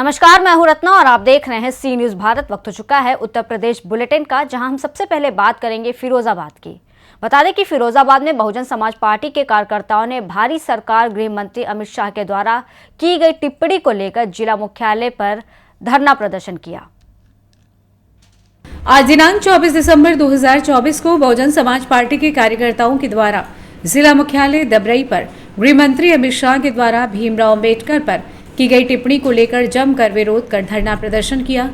नमस्कार, मैं हूं रत्ना और आप देख रहे हैं सी न्यूज भारत। वक्त हो चुका है उत्तर प्रदेश बुलेटिन का, जहां हम सबसे पहले बात करेंगे फिरोजाबाद की। बता दें कि फिरोजाबाद में बहुजन समाज पार्टी के कार्यकर्ताओं ने भारी सरकार गृह मंत्री अमित शाह के द्वारा की गई टिप्पणी को लेकर जिला मुख्यालय पर धरना प्रदर्शन किया। आज दिनांक 24 दिसंबर 2024 को बहुजन समाज पार्टी के कार्यकर्ताओं के द्वारा जिला मुख्यालय दबरई पर गृह मंत्री अमित शाह के द्वारा भीमराव अम्बेडकर पर की गई टिप्पणी को लेकर जमकर विरोध कर धरना प्रदर्शन किया।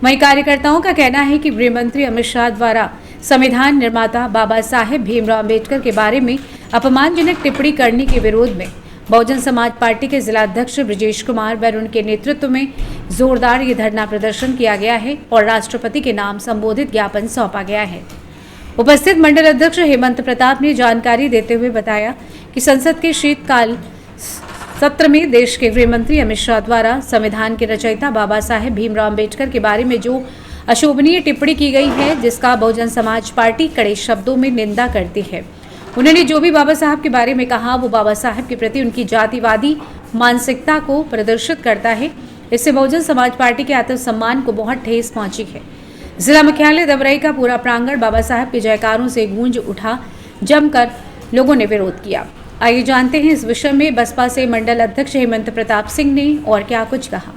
वहीं कार्यकर्ताओं का कहना है कि गृह मंत्री अमित शाह द्वारा संविधान निर्माता बाबा साहेब भीमराव अम्बेडकर के बारे में अपमानजनक टिप्पणी करने के विरोध में बहुजन समाज पार्टी के जिलाध्यक्ष ब्रजेश कुमार वरुण के नेतृत्व में जोरदार ये धरना प्रदर्शन किया गया है और राष्ट्रपति के नाम संबोधित ज्ञापन सौंपा गया है। उपस्थित मंडल अध्यक्ष हेमंत प्रताप ने जानकारी देते हुए बताया कि संसद के शीतकाल सत्र में देश के गृह मंत्री अमित शाह द्वारा संविधान के रचयिता बाबा साहेब भीमराव अम्बेडकर के बारे में जो अशोभनीय टिप्पणी की गई है, जिसका बहुजन समाज पार्टी कड़े शब्दों में निंदा करती है। उन्होंने जो भी बाबा साहब के बारे में कहा वो बाबा साहब के प्रति उनकी जातिवादी मानसिकता को प्रदर्शित करता है। इससे बहुजन समाज पार्टी के आत्मसम्मान को बहुत ठेस पहुंची है। जिला मुख्यालय दबरई का पूरा प्रांगण बाबा साहब के जयकारों से गूंज उठा। जमकर लोगों ने विरोध किया। आइए जानते हैं इस विषय में बसपा से मंडल अध्यक्ष हेमंत प्रताप सिंह ने और क्या कुछ कहा।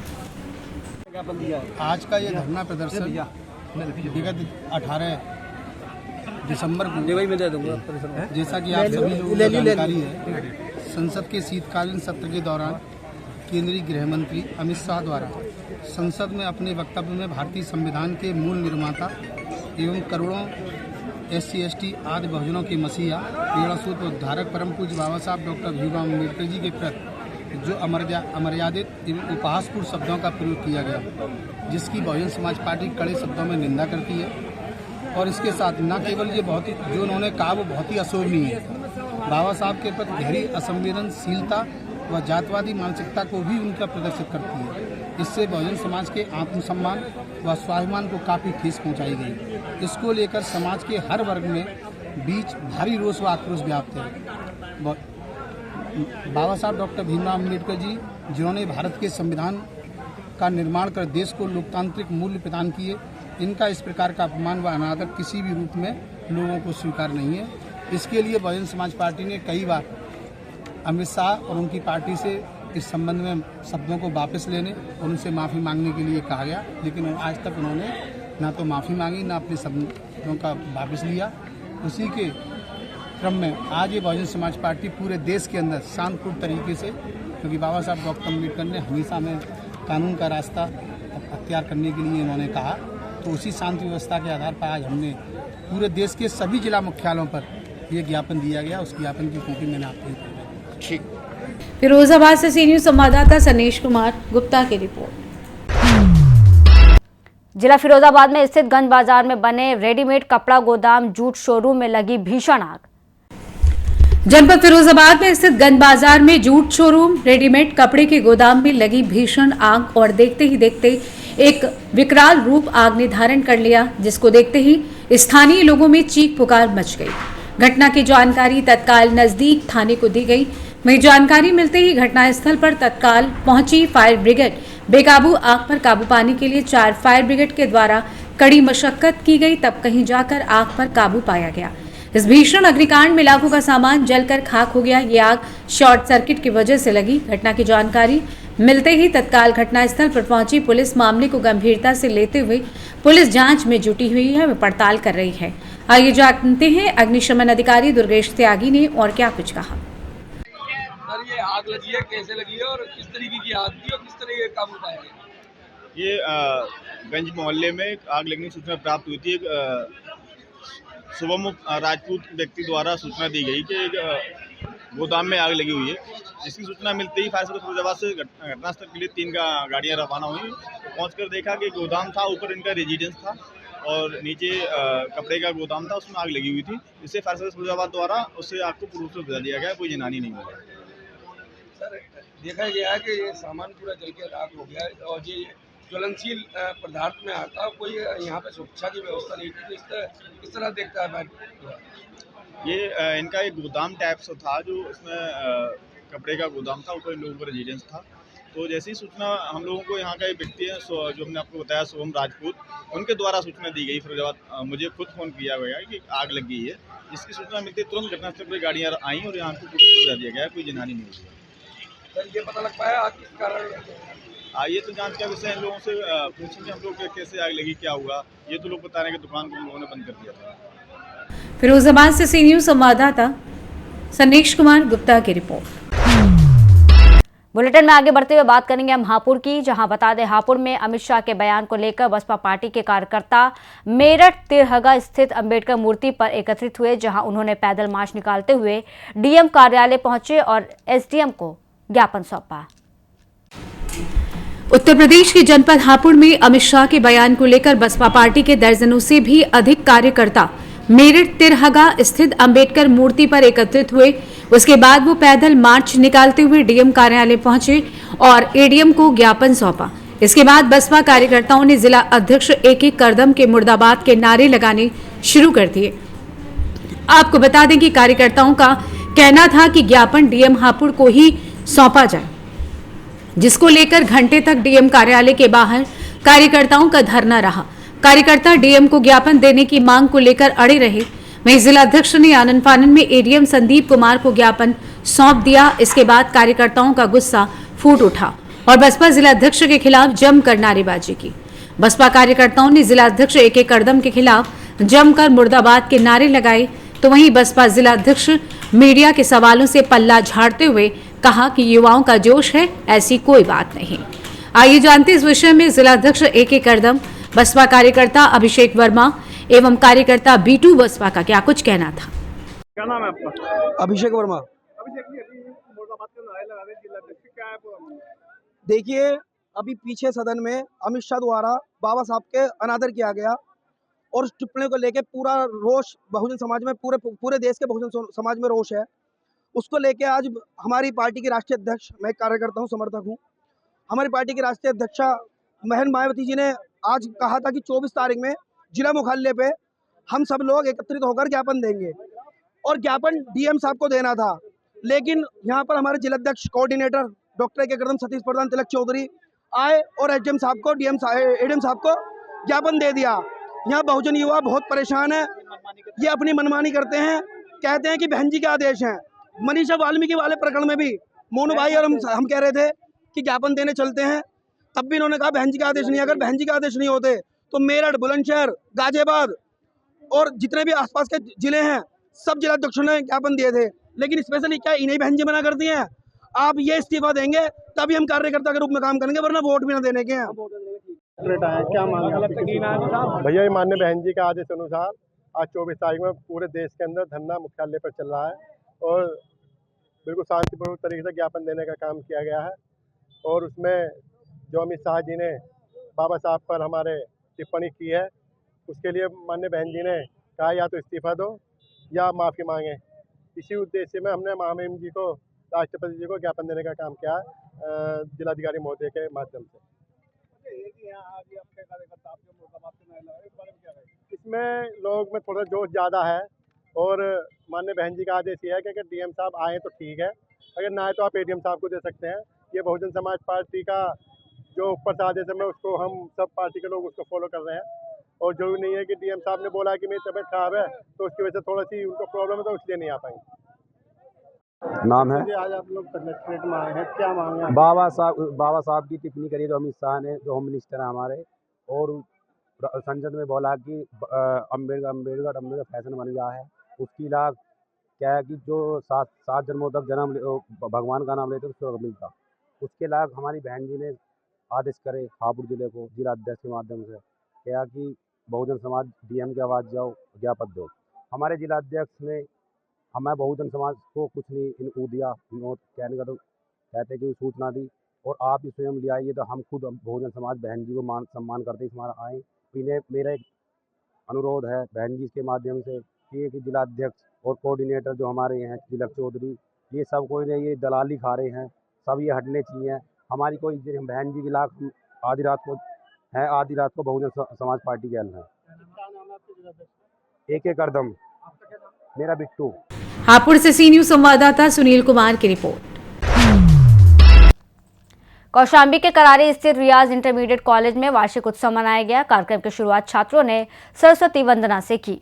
आज का ये धरना प्रदर्शन विगत 18 दिसंबर को, जैसा कि आप सभी लोगों को जानकारी है, संसद के शीतकालीन सत्र के दौरान केंद्रीय गृह मंत्री अमित शाह द्वारा संसद में अपने वक्तव्य में भारतीय संविधान के मूल निर्माता एवं करोड़ों SC ST आदि बहुजनों के मसीहा प्रेरणा सूत्र उद्धारक परम पूज्य बाबा साहब डॉक्टर भीमराव अम्बेडकर जी के प्रति जो अमर्यादित एवं उपहासपूर्ण शब्दों का प्रयोग किया गया, जिसकी बहुजन समाज पार्टी कड़े शब्दों में निंदा करती है। और इसके साथ न केवल ये जो उन्होंने कहा वो बहुत ही अशोभनीय है, बाबा साहब के प्रति गहरी असंवेदनशीलता व जातवादी मानसिकता को भी उनका प्रदर्शित करती है। इससे बहुजन समाज के आत्मसम्मान व स्वाभिमान को काफ़ी ठेस पहुंचाई गई। इसको लेकर समाज के हर वर्ग में बीच भारी रोष व आक्रोश व्याप्त है। बाबा साहब डॉक्टर भीमराव अम्बेडकर जी, जिन्होंने भारत के संविधान का निर्माण कर देश को लोकतांत्रिक मूल्य प्रदान किए, इनका इस प्रकार का अपमान व अनादर किसी भी रूप में लोगों को स्वीकार नहीं है। इसके लिए बहुजन समाज पार्टी ने कई बार अमित शाह और उनकी पार्टी से इस संबंध में शब्दों को वापस लेने और उनसे माफ़ी मांगने के लिए कहा गया, लेकिन आज तक उन्होंने ना तो माफ़ी मांगी ना अपने शब्दों का वापस लिया। उसी के क्रम में आज ये बहुजन समाज पार्टी पूरे देश के अंदर शांतिपूर्ण तरीके से, क्योंकि बाबा साहब डॉक्टर अम्बेडकर ने हमेशा में कानून का रास्ता अख्तियार करने के लिए इन्होंने कहा, तो उसी शांति व्यवस्था के आधार पर आज हमने पूरे देश के सभी जिला मुख्यालयों पर यह ज्ञापन दिया गया। उस ज्ञापन की कॉपी मैंने आपको ठीक। फिरोजाबाद से सी न्यूज संवाददाता सनेश कुमार गुप्ता की रिपोर्ट। जिला फिरोजाबाद में स्थित गंज बाजार में बने रेडीमेड कपड़ा गोदाम जूट शोरूम में लगी भीषण आग। जनपद फिरोजाबाद में स्थित गंज बाजार में जूट शोरूम रेडीमेड कपड़े के गोदाम में लगी भीषण आग और देखते ही देखते एक विकराल रूप आग ने धारण कर लिया, जिसको देखते ही स्थानीय लोगों में चीख पुकार मच गई। घटना की जानकारी तत्काल नजदीक थाने को दी गई। वहीं जानकारी मिलते ही घटनास्थल पर तत्काल पहुंची फायर ब्रिगेड बेकाबू आग पर काबू पाने के लिए 4 फायर ब्रिगेड के द्वारा कड़ी मशक्कत की गई, तब कहीं जाकर आग पर काबू पाया गया। इस भीषण अग्निकांड में लाखों का सामान जलकर खाक हो गया। ये आग शॉर्ट सर्किट की वजह से लगी। घटना की जानकारी मिलते ही तत्काल घटनास्थल पर पहुंची पुलिस मामले को गंभीरता से लेते हुए पुलिस जांच में जुटी हुई है, व पड़ताल कर रही है। आइए जानते हैं अग्निशमन अधिकारी दुर्गेश त्यागी ने और क्या कुछ कहा। सर, ये आग लगी है, कैसे लगी है और किस तरीके की आग थी और किस तरह ये काबू पाया गया? ये गंज मोहल्ले में आग लगने की सूचना प्राप्त हुई थी। एक शुभम राजपूत व्यक्ति द्वारा सूचना दी गई कि एक गोदाम में आग लगी हुई है। जिसकी सूचना मिलते ही फायर सर्विस फिरोजाबाद से घटनास्थल के लिए 3 गाड़ियां रवाना हुई। पहुंचकर देखा कि गोदाम था, ऊपर इनका रेजिडेंस था और नीचे कपड़े का गोदाम था, उसमें आग लगी हुई थी। इससे फायर सर्विस फिरोजाबाद द्वारा उससे आग को पूर्ण रूप से बुझा दिया गया, कोई जनहानि नहीं हुई। सर, देखा गया है कि ये सामान पूरा जल के राख हो गया है और ये ज्वलनशील पदार्थ में आता, कोई यहाँ पे सुरक्षा की व्यवस्था नहीं थी। इस तरह देखता है ये इनका एक गोदाम टाइप से था, जो इसमें कपड़े का गोदाम था, ऊपर इन लोगों का रेजिडेंस था। तो जैसी सूचना हम लोगों को यहाँ का एक व्यक्ति है जो हमने आपको बताया सोहम राजपूत, उनके द्वारा सूचना दी गई फिरोजाबाद, मुझे खुद फ़ोन किया गया कि आग लग गई है। जिसकी सूचना मिलती तुरंत घटनास्थल पर गाड़ियाँ आई और यहाँ को पुलिस को दे दिया गया, कोई जनहानि नहीं हुई। सर ये पता लग पाया आग किस कारण? आइए तो जांच का विषय इन लोगों से पूछेंगे हम लोग कि कैसे आग लगी, क्या हुआ। ये तो लोग बता रहे हैं कि दुकान को उन लोगों ने बंद कर दिया था। फिरोजाबाद से सी न्यूज़ संवाददाता सनीश कुमार गुप्ता की रिपोर्ट। बुलेटिन में आगे बढ़ते हुए बात करेंगे हम हापुड़ की, जहां बता दें हापुड़ में अमित शाह के बयान को लेकर बसपा पार्टी के कार्यकर्ता मेरठ तिरहगा स्थित अंबेडकर मूर्ति पर एकत्रित हुए, जहां उन्होंने पैदल मार्च निकालते हुए डीएम कार्यालय पहुंचे और एसडीएम को ज्ञापन सौंपा। उत्तर प्रदेश के जनपद हापुड़ में अमित शाह के बयान को लेकर बसपा पार्टी के दर्जनों से भी अधिक कार्यकर्ता मेरठ तिरहगा स्थित अंबेडकर मूर्ति पर एकत्रित हुए। उसके बाद वो पैदल मार्च निकालते हुए डीएम कार्यालय पहुंचे और एडीएम को ज्ञापन सौंपा। इसके बाद बसपा कार्यकर्ताओं ने जिला अध्यक्ष AK करदम के मुर्दाबाद के नारे लगाने शुरू कर दिए। आपको बता दें कि कार्यकर्ताओं का कहना था कि ज्ञापन डीएम हापुड़ को ही सौंपा जाए, जिसको लेकर घंटे तक डीएम कार्यालय के बाहर कार्यकर्ताओं का धरना रहा। कार्यकर्ता डीएम को ज्ञापन देने की मांग को लेकर अड़े रहे। वहीं जिलाध्यक्ष ने आनन फानन में एडीएम संदीप कुमार को ज्ञापन सौंप दिया। इसके बाद कार्यकर्ताओं का गुस्सा फूट उठा और बसपा जिलाध्यक्ष के खिलाफ जमकर नारेबाजी की। बसपा कार्यकर्ताओं ने जिलाध्यक्ष AK करदम के खिलाफ जमकर मुर्दाबाद के नारे लगाए, तो वहीं बसपा जिलाध्यक्ष मीडिया के सवालों से पल्ला झाड़ते हुए कहा कि युवाओं का जोश है, ऐसी कोई बात नहीं। आइए जानते इस विषय में जिलाध्यक्ष AK करदम, बसपा कार्यकर्ता अभिषेक वर्मा एवं कार्यकर्ता B2 बसपा का क्या कुछ कहना था। क्या नाम है आपका? अभिषेक वर्मा। देखिए, अभी पीछे सदन में अमित शाह द्वारा बाबा साहब के अनादर किया गया और उस टिप्पणी को लेके पूरा रोष बहुजन समाज में, पूरे देश के बहुजन समाज में रोष है। उसको लेके आज हमारी पार्टी की राष्ट्रीय अध्यक्ष, मैं कार्यकर्ता हूँ, समर्थक हूँ, हमारी पार्टी की राष्ट्रीय अध्यक्षा बहन मायावती जी ने आज कहा था कि 24 तारीख में जिला मुख्यालय पे हम सब लोग एकत्रित होकर ज्ञापन देंगे और ज्ञापन डीएम साहब को देना था। लेकिन यहाँ पर हमारे जिलाध्यक्ष कोऑर्डिनेटर डॉक्टर AK करदम, सतीश प्रधान, तिलक चौधरी आए और एसडीएम साहब को, एडीएम साहब को ज्ञापन दे दिया। यहाँ बहुजन युवा बहुत परेशान है। ये अपनी मनमानी करते हैं, कहते हैं कि बहन जी के आदेश हैं। मनीषा वाल्मीकि वाले प्रकरण में भी मोनू भाई और हम कह रहे थे कि ज्ञापन देने चलते हैं, तब भी इन्होंने कहा बहन जी का आदेश नहीं। अगर बहन जी का आदेश नहीं होते तो मेरठ, बुलंदशहर, गाजियाबाद और जितने भी आसपास के जिले हैं, सब जिलाध्यक्षों ने ज्ञापन दिए थे। लेकिन स्पेशली क्या इन्हीं बहन जी मना कर दिए हैं? आप ये इस्तीफा देंगे तभी हम कार्यकर्ता के रूप में काम करेंगे, वरना वोट भी ना देने के हैं। क्या मांगे भैया? ये माननीय बहन जी के आदेश अनुसार आज 24 तारीख में पूरे देश के अंदर धरना मुख्यालय पर चल रहा है और बिल्कुल शांतिपूर्वक तरीके से ज्ञापन देने का काम किया गया है। और उसमें जो अमित शाह जी ने बाबा साहब पर हमारे टिप्पणी की है, उसके लिए माननीय बहन जी ने कहा या तो इस्तीफा दो या माफ़ी मांगे। इसी उद्देश्य में हमने महामहिम जी को, राष्ट्रपति जी को ज्ञापन देने का काम किया जिलाधिकारी महोदय के माध्यम से। इसमें लोग में थोड़ा जोश ज़्यादा है और माननीय बहन जी का आदेश ये है कि अगर डीएम साहब आए तो ठीक है, अगर ना आए तो आप एडीएम साहब को दे सकते हैं। ये बहुजन समाज पार्टी का जो ऊपर से आदेश है, उसको हम सब पार्टी के लोग उसको फॉलो कर रहे हैं। और जरूरी नहीं है कि डीएम साहब ने बोला कि मेरी तबीयत खराब है तो उसकी वजह से थोड़ा सी उनको प्रॉब्लम है तो इसलिए नहीं आ पाएंगे। नाम है आज आप लोग कलेक्ट्रेट में आए हैं, क्या मांगे? बाबा साहब की टिप्पणी करी जो अमित शाह ने, जो होम मिनिस्टर है हमारे, और संसद में बोला कि अम्बेडकर फैशन बन गया है। उसकी लाभ क्या है कि जो सात जन्मों तक भगवान का नाम लेते तो स्वर्ग मिलता। उसके लाभ हमारी बहन जी ने आदेश करे हापुड़ जिले को जिला अध्यक्ष के माध्यम से क्या कि बहुजन समाज डीएम के आवाज़ जाओ, ज्ञापन दो। हमारे जिलाध्यक्ष ने हमें बहुजन समाज को कुछ नहीं दिया, कहने का तो कहते कि सूचना दी और आप ही स्वयं ले आइए, तो हम खुद बहुजन समाज बहन जी को सम्मान करते हमारा आए। इन्हें मेरा एक अनुरोध है बहन जी के माध्यम से कि जिलाध्यक्ष और कोऑर्डिनेटर जो हमारे हैं तिलक चौधरी, ये सब कोई नहीं, ये दलाली खा रहे हैं, सब ये हटने चाहिए। हमारी कोई बहन जी की लाख आधी रात को बहुजन समाज पार्टी के है। AK करदम, मेरा बिट्टू। हापुड़ से सी न्यूज़ संवाददाता सुनील कुमार की रिपोर्ट। कौशाम्बी के करारी स्थित रियाज इंटरमीडिएट कॉलेज में वार्षिक उत्सव मनाया गया। कार्यक्रम की शुरुआत छात्रों ने सरस्वती वंदना से की।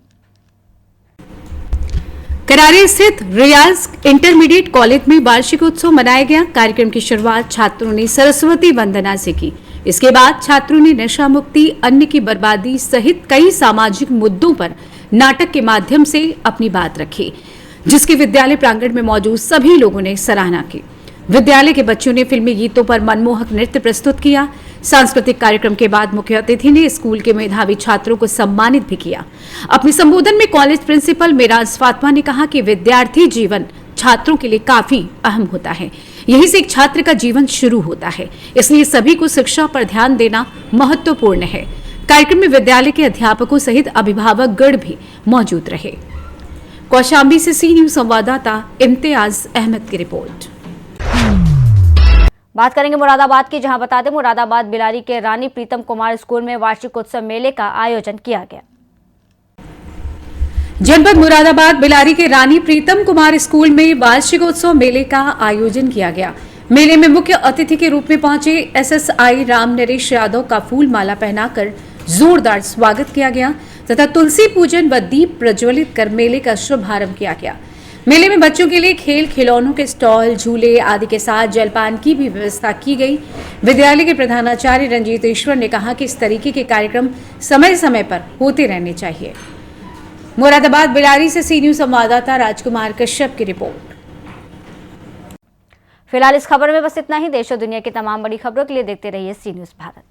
करारी स्थित रियाज इंटरमीडिएट कॉलेज में वार्षिक उत्सव मनाया गया। कार्यक्रम की शुरुआत छात्रों ने सरस्वती वंदना से की। इसके बाद छात्रों ने नशा मुक्ति, अन्न की बर्बादी सहित कई सामाजिक मुद्दों पर नाटक के माध्यम से अपनी बात रखी, जिसकी विद्यालय प्रांगण में मौजूद सभी लोगों ने सराहना की। विद्यालय के बच्चों ने फिल्मी गीतों पर मनमोहक नृत्य प्रस्तुत किया। सांस्कृतिक कार्यक्रम के बाद मुख्य अतिथि ने स्कूल के मेधावी छात्रों को सम्मानित भी किया। अपने संबोधन में कॉलेज प्रिंसिपल मिराज फातिमा ने कहा कि विद्यार्थी जीवन छात्रों के लिए काफी अहम होता है। यहीं से एक छात्र का जीवन शुरू होता है, इसलिए सभी को शिक्षा पर ध्यान देना महत्वपूर्ण है। कार्यक्रम में विद्यालय के अध्यापकों सहित अभिभावक गण भी मौजूद रहे। कौशाम्बी से सी न्यूज संवाददाता इम्तियाज अहमद की रिपोर्ट। बात करेंगे मुरादाबाद की, जहां बता दें मुरादाबाद बिलारी के रानी प्रीतम कुमार स्कूल में वार्षिक उत्सव मेले का आयोजन किया गया। जनपद मुरादाबाद बिलारी के रानी प्रीतम कुमार स्कूल में वार्षिक उत्सव मेले का आयोजन किया गया। मेले में मुख्य अतिथि के रूप में पहुंचे एसएसआई राम नरेश यादव का फूल माला पहनाकर जोरदार स्वागत किया गया तथा तुलसी पूजन व दीप प्रज्वलित कर मेले का शुभारंभ किया गया। मेले में बच्चों के लिए खेल खिलौनों के स्टॉल, झूले आदि के साथ जलपान की भी व्यवस्था की गई। विद्यालय के प्रधानाचार्य रंजीत ईश्वर ने कहा कि इस तरीके के कार्यक्रम समय समय पर होते रहने चाहिए। मुरादाबाद बिलारी से सी न्यूज संवाददाता राजकुमार कश्यप की रिपोर्ट। फिलहाल इस खबर में बस इतना ही। देश और दुनिया की तमाम बड़ी खबरों के लिए देखते रहिए सी न्यूज भारत।